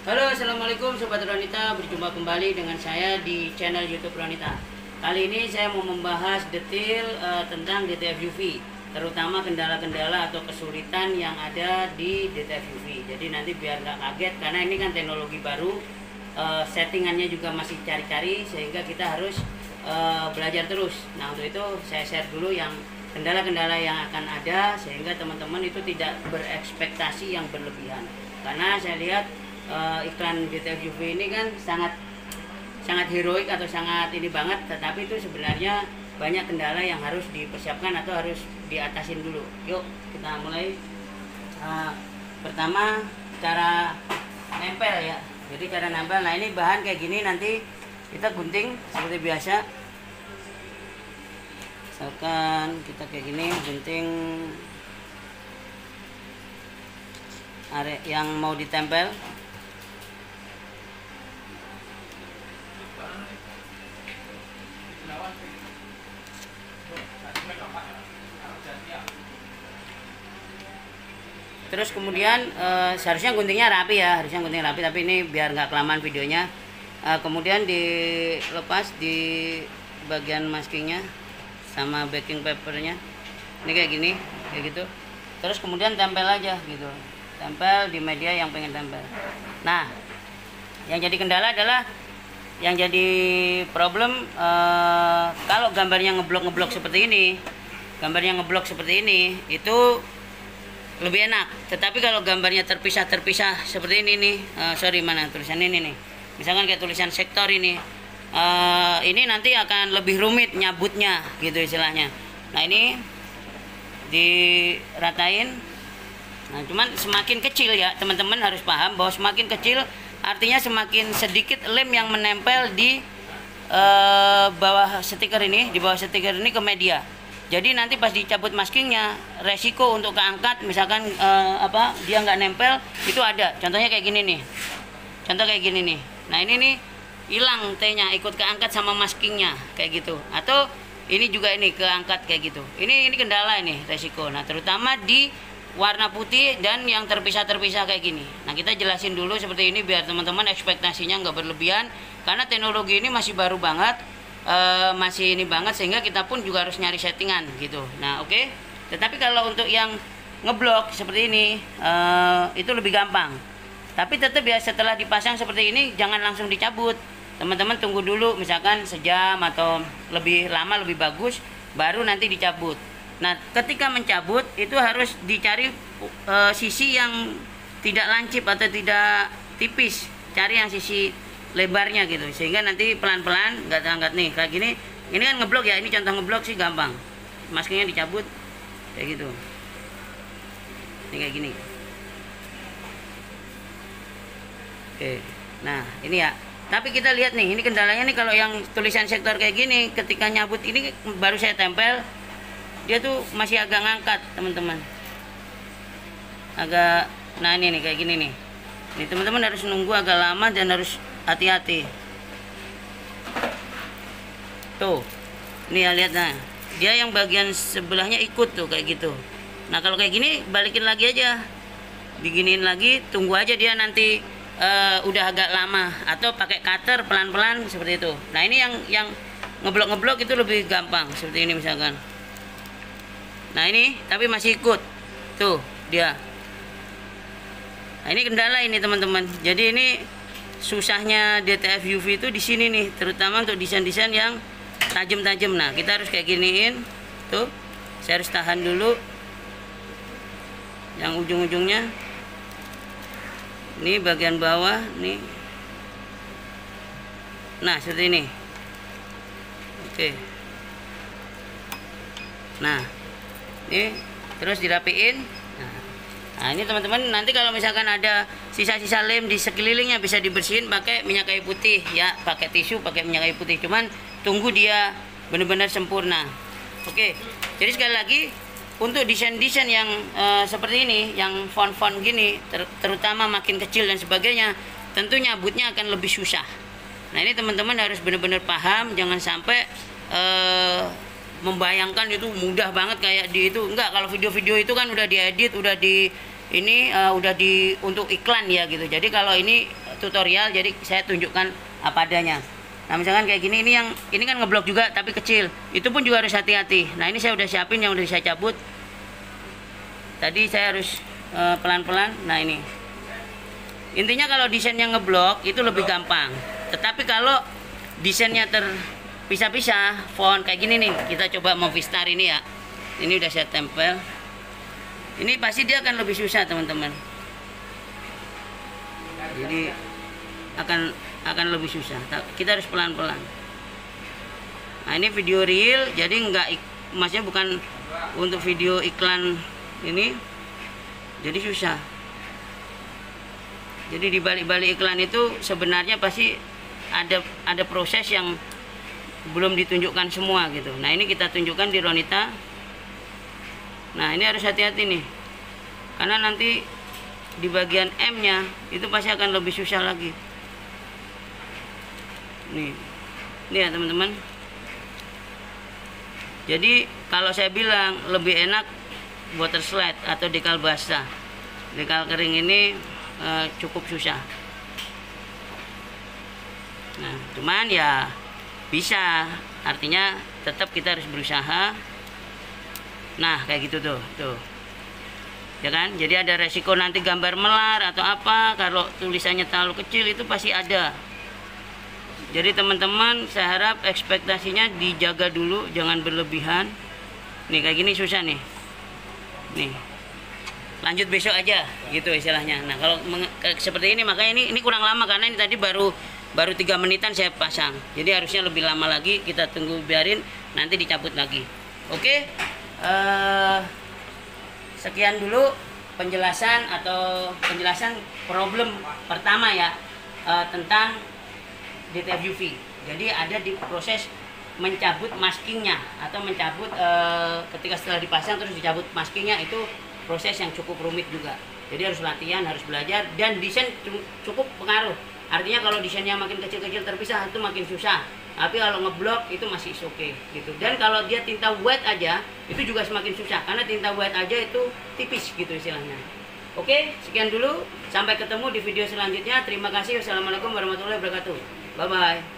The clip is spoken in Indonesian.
Halo, assalamualaikum Sobat Ronita. Berjumpa kembali dengan saya di channel YouTube Ronita. Kali ini saya mau membahas detail tentang DTF UV, terutama kendala-kendala atau kesulitan yang ada di DTF UV. Jadi nanti biar nggak kaget, karena ini kan teknologi baru, settingannya juga masih cari-cari, sehingga kita harus belajar terus. Nah, untuk itu saya share dulu yang kendala-kendala yang akan ada, sehingga teman-teman itu tidak berekspektasi yang berlebihan. Karena saya lihat iklan DTF UV ini kan sangat heroik atau sangat ini banget, tetapi itu sebenarnya banyak kendala yang harus dipersiapkan atau harus diatasin dulu. Yuk kita mulai. Pertama, cara nempel ya. Jadi cara nempel, nah ini bahan kayak gini, nanti kita gunting seperti biasa. Misalkan kita kayak gini, gunting area yang mau ditempel. Terus kemudian seharusnya guntingnya rapi ya, tapi ini biar nggak kelamaan videonya. Kemudian dilepas di bagian maskingnya sama backing papernya. Ini kayak gini, kayak gitu. Terus kemudian tempel aja gitu, tempel di media yang pengen tempel. Nah, yang jadi kendala adalah, yang jadi problem kalau gambarnya ngeblok seperti ini, itu lebih enak. Tetapi kalau gambarnya terpisah seperti ini nih, mana tulisan ini nih, misalkan kayak tulisan sektor ini nanti akan lebih rumit nyabutnya gitu istilahnya. Nah, ini diratain. Nah, cuman semakin kecil ya, teman-teman harus paham bahwa semakin kecil artinya semakin sedikit lem yang menempel di bawah stiker ini, ke media. Jadi nanti pas dicabut maskingnya, resiko untuk keangkat, misalkan dia nggak nempel, itu ada. Contohnya kayak gini nih. Nah, ini nih hilang T-nya, ikut keangkat sama maskingnya kayak gitu. Atau ini juga ini keangkat kayak gitu. Ini kendala, ini resiko. Nah, terutama di warna putih dan yang terpisah kayak gini. Nah, kita jelasin dulu seperti ini biar teman-teman ekspektasinya nggak berlebihan, karena teknologi ini masih baru banget, masih ini banget, sehingga kita pun juga harus nyari settingan gitu. Nah, oke. Tetapi kalau untuk yang ngeblok seperti ini itu lebih gampang. Tapi tetap ya, setelah dipasang seperti ini jangan langsung dicabut. Teman-teman tunggu dulu, misalkan sejam atau lebih lama lebih bagus, baru nanti dicabut. Nah, ketika mencabut itu harus dicari sisi yang tidak lancip atau tidak tipis. Cari yang sisi lebarnya gitu, sehingga nanti pelan-pelan nggak terangkat nih kayak gini. Ini kan ngeblok ya, ini contoh ngeblok sih gampang. Maskingnya dicabut kayak gitu. Ini kayak gini. Oke. Nah, ini ya. Tapi kita lihat nih, ini kendalanya nih kalau yang tulisan sektor kayak gini, ketika nyabut ini baru saya tempel, dia tuh masih agak ngangkat, teman-teman. Agak, nah ini nih kayak gini nih. Ini teman-teman harus nunggu agak lama dan harus hati-hati. Tuh, ini ya, lihat. Nah, dia yang bagian sebelahnya ikut tuh kayak gitu. Nah, kalau kayak gini balikin lagi aja, diginiin lagi, tunggu aja dia nanti udah agak lama, atau pakai cutter pelan-pelan seperti itu. Nah, ini yang ngeblok itu lebih gampang seperti ini misalkan. Nah, ini tapi masih ikut tuh dia. Nah, ini kendala ini teman-teman. Jadi ini susahnya DTF UV itu di sini nih, terutama untuk desain-desain yang tajam-tajam. Nah, kita harus kayak giniin tuh. Saya harus tahan dulu yang ujung-ujungnya. Ini bagian bawah nih. Nah, seperti ini. Oke. Nah, ini terus dirapiin. Nah, ini teman-teman, nanti kalau misalkan ada sisa-sisa lem di sekelilingnya bisa dibersihin pakai minyak kayu putih ya, pakai tisu, pakai minyak kayu putih. Cuman tunggu dia benar-benar sempurna. Oke. Jadi sekali lagi, untuk desain-desain yang seperti ini, yang font-font gini, terutama makin kecil dan sebagainya, tentu nyabutnya akan lebih susah. Nah, ini teman-teman harus benar-benar paham, jangan sampai membayangkan itu mudah banget kayak di itu. Enggak, kalau video-video itu kan udah diedit, udah ini udah untuk iklan ya gitu. Jadi kalau ini tutorial, jadi saya tunjukkan apa adanya. Nah misalkan kayak gini, ini kan ngeblok juga tapi kecil, itu pun juga harus hati-hati. Nah ini saya udah siapin yang udah saya cabut. Tadi saya harus pelan-pelan. Nah ini intinya kalau desain yang ngeblok itu lebih gampang. Tetapi kalau desainnya terpisah-pisah, font kayak gini nih, kita coba Movistar ini ya. Ini udah saya tempel. Ini pasti dia akan lebih susah teman-teman. Jadi akan lebih susah. Kita harus pelan-pelan. Nah ini video real, jadi maksudnya bukan untuk video iklan ini. Jadi susah. Jadi di balik-balik iklan itu sebenarnya pasti ada proses yang belum ditunjukkan semua gitu. Nah ini kita tunjukkan di Ronita. Nah ini harus hati-hati nih, karena nanti di bagian M nya itu pasti akan lebih susah lagi. Nih ya teman-teman. Jadi kalau saya bilang lebih enak water slide atau dekal basah. Dekal kering ini cukup susah. Nah cuman ya bisa, artinya tetap kita harus berusaha. Nah kayak gitu tuh ya kan. Jadi ada resiko nanti gambar melar atau apa kalau tulisannya terlalu kecil, itu pasti ada. Jadi teman-teman saya harap ekspektasinya dijaga dulu, jangan berlebihan. Nih kayak gini susah nih, lanjut besok aja gitu istilahnya. Nah kalau seperti ini, makanya ini kurang lama karena ini tadi baru 3 menitan saya pasang. Jadi harusnya lebih lama lagi, kita tunggu, biarin nanti dicabut lagi. Oke. Sekian dulu penjelasan problem pertama ya, tentang DTF UV. Jadi ada di proses mencabut maskingnya atau mencabut ketika setelah dipasang terus dicabut maskingnya, itu proses yang cukup rumit juga. Jadi harus latihan, harus belajar, dan desain cukup pengaruh. Artinya kalau desainnya makin kecil-kecil terpisah itu makin susah. Tapi kalau ngeblok itu masih oke gitu. Dan kalau dia tinta white aja itu juga semakin susah, karena tinta white aja itu tipis gitu istilahnya. Oke, sekian dulu. Sampai ketemu di video selanjutnya. Terima kasih. Wassalamualaikum warahmatullahi wabarakatuh. Bye bye.